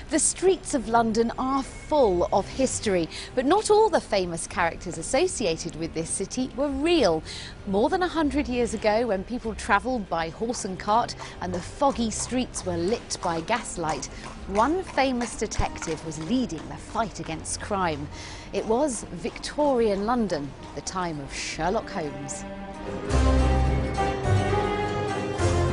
The streets of London are full of history, but not all the famous characters associated with this city were real. More than 100 years ago, when people travelled by horse and cart and the foggy streets were lit by gaslight, one famous detective was leading the fight against crime. It was Victorian London, the time of Sherlock Holmes.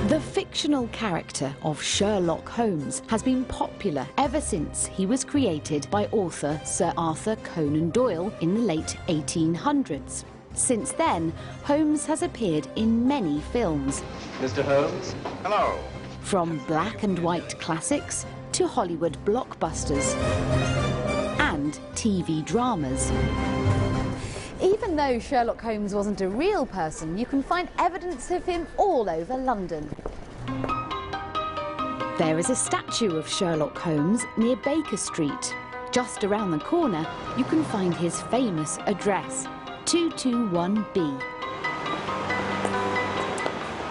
The fictional character of Sherlock Holmes has been popular ever since he was created by author Sir Arthur Conan Doyle in the late 1800s. Since then, Holmes has appeared in many films. Mr. Holmes? Hello. From black and white classics to Hollywood blockbusters and TV dramas. Even though Sherlock Holmes wasn't a real person, you can find evidence of him all over London. There is a statue of Sherlock Holmes near Baker Street. Just around the corner, you can find his famous address, 221B.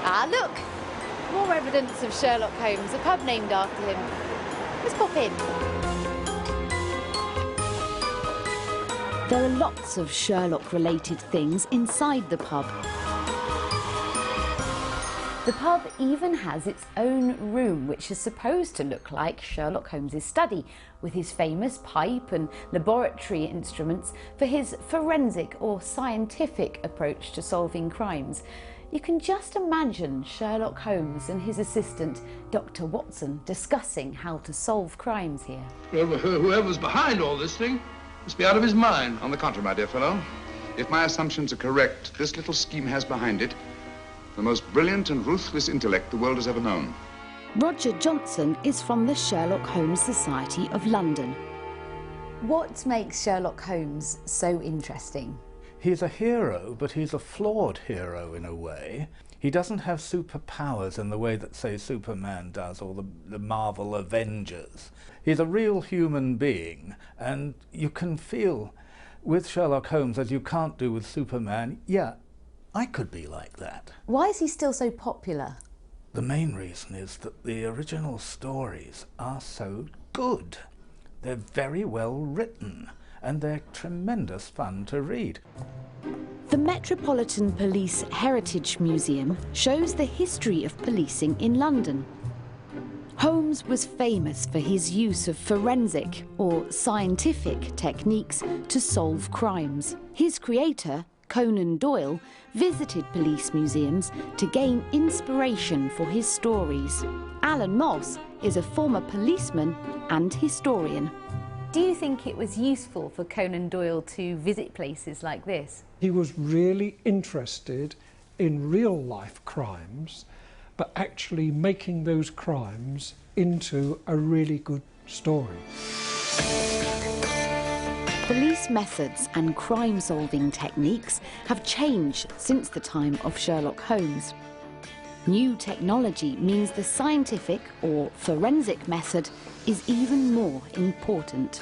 Ah, look! More evidence of Sherlock Holmes, a pub named after him. Let's pop in. There are lots of Sherlock-related things inside the pub. The pub even has its own room, which is supposed to look like Sherlock Holmes' study, with his famous pipe and laboratory instruments for his forensic or scientific approach to solving crimes. You can just imagine Sherlock Holmes and his assistant, Dr. Watson, discussing how to solve crimes here. Well, whoever's behind all this thing must be out of his mind. On the contrary, my dear fellow, if my assumptions are correct, this little scheme has behind it the most brilliant and ruthless intellect the world has ever known. Roger Johnson is from the Sherlock Holmes Society of London. What makes Sherlock Holmes so interesting? He's a hero, but he's a flawed hero in a way. He doesn't have superpowers in the way that, say, Superman does, or the Marvel Avengers. He's a real human being, and you can feel with Sherlock Holmes, as you can't do with Superman, yeah, I could be like that. Why is he still so popular? The main reason is that the original stories are so good. They're very well written, and they're tremendous fun to read. The Metropolitan Police Heritage Museum shows the history of policing in London. Holmes was famous for his use of forensic or scientific techniques to solve crimes. His creator, Conan Doyle, visited police museums to gain inspiration for his stories. Alan Moss is a former policeman and historian. Do you think it was useful for Conan Doyle to visit places like this? He was really interested in real-life crimes, but actually making those crimes into a really good story. Police methods and crime-solving techniques have changed since the time of Sherlock Holmes. New technology means the scientific or forensic method is even more important.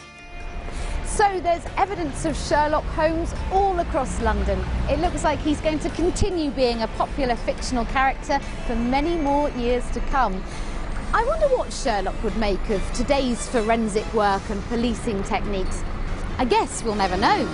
So there's evidence of Sherlock Holmes all across London. It looks like he's going to continue being a popular fictional character for many more years to come. I wonder what Sherlock would make of today's forensic work and policing techniques. I guess we'll never know.